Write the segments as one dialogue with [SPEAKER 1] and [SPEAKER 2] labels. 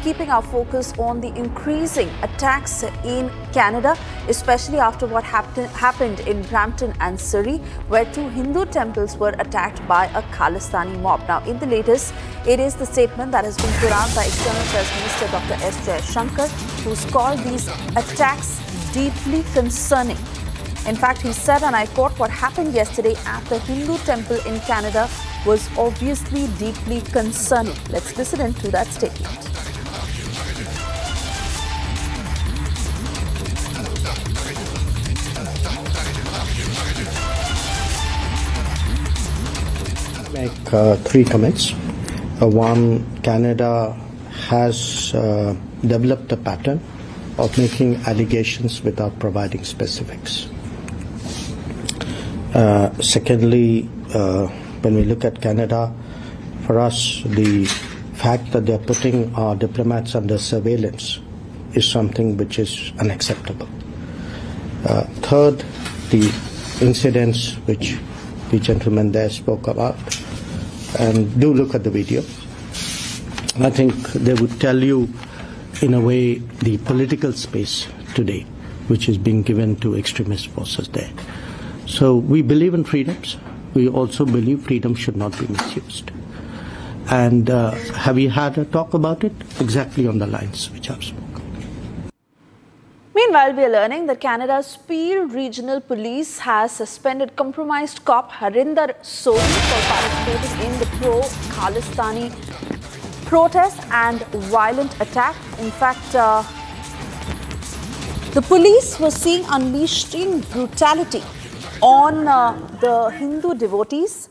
[SPEAKER 1] keeping our focus on the increasing attacks in Canada, especially after what happened in Brampton and Surrey, where two Hindu temples were attacked by a Khalistani mob. Now, in the latest, it is the statement that has been put out by External Affairs Minister Dr. S Jaishankar, who's called these attacks deeply concerning. In fact, he said, and I quote, what happened yesterday at the Hindu temple in Canada was obviously deeply concerning. Let's listen into that statement.
[SPEAKER 2] Make three comments. One, Canada has developed a pattern of making allegations without providing specifics. Secondly, when we look at Canada, for us, the fact that they're putting our diplomats under surveillance is something which is unacceptable. Third, the incidents which the gentleman there spoke about, and do look at the video. I think they would tell you, in a way, the political space today, which is being given to extremist forces there. So we believe in freedoms. We also believe freedom should not be misused. And have we had a talk about it? Exactly on the lines which I've spoken.
[SPEAKER 1] Meanwhile, we are learning that Canada's Peel Regional Police has suspended compromised cop Harinder Soni for participating in the pro-Khalistani protest and violent attack. In fact, the police were seen unleashing brutality on the Hindu devotees,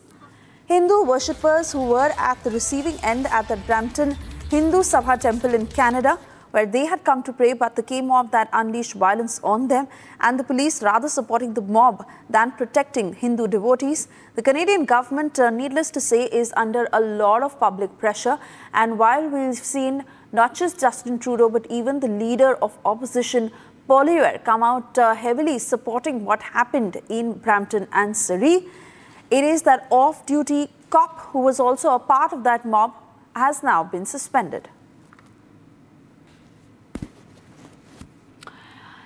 [SPEAKER 1] Hindu worshippers who were at the receiving end at the Brampton Hindu Sabha temple in Canada, where they had come to pray, but the K-mob that unleashed violence on them, and the police rather supporting the mob than protecting Hindu devotees. The Canadian government, needless to say, is under a lot of public pressure. And while we've seen not just Justin Trudeau, but even the leader of opposition, Poilievre, come out heavily supporting what happened in Brampton and Surrey, it is that off-duty cop who was also a part of that mob has now been suspended.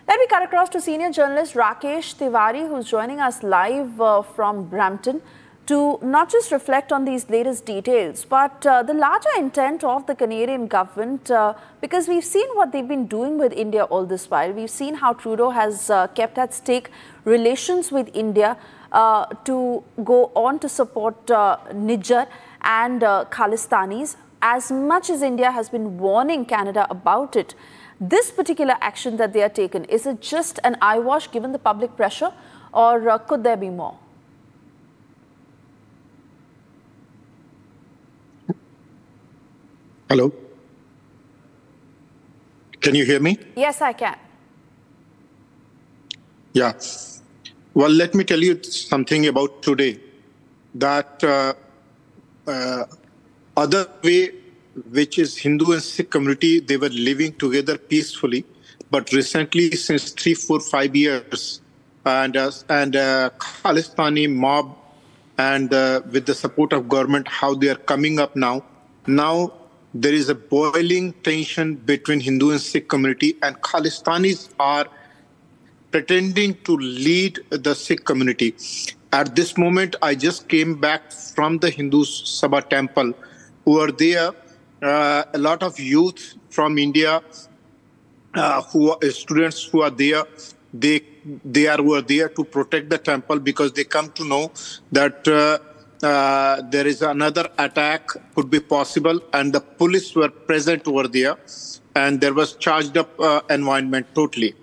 [SPEAKER 1] Let me cut across to senior journalist Rakesh Tiwari, who's joining us live from Brampton, to not just reflect on these latest details, but the larger intent of the Canadian government, because we've seen what they've been doing with India all this while. We've seen how Trudeau has kept at stake relations with India to go on to support Nijar and Khalistanis. As much as India has been warning Canada about it, this particular action that they are taken, is it just an eyewash given the public pressure, or could there be more?
[SPEAKER 3] Hello? Can you hear me?
[SPEAKER 1] Yes, I can.
[SPEAKER 3] Yeah. Well, let me tell you something about today. That other way, which is Hindu and Sikh community, they were living together peacefully. But recently, since 3, 4, 5 years, and Khalistani mob, and with the support of government, how they are coming up now. Now, there is a boiling tension between Hindu and Sikh community, and Khalistanis are pretending to lead the Sikh community. At this moment, I just came back from the Hindu Sabha temple, who are there. A lot of youth from India, who are students who are there, were there to protect the temple, because they come to know that there is another attack could be possible, and the police were present over there, and there was charged up environment totally.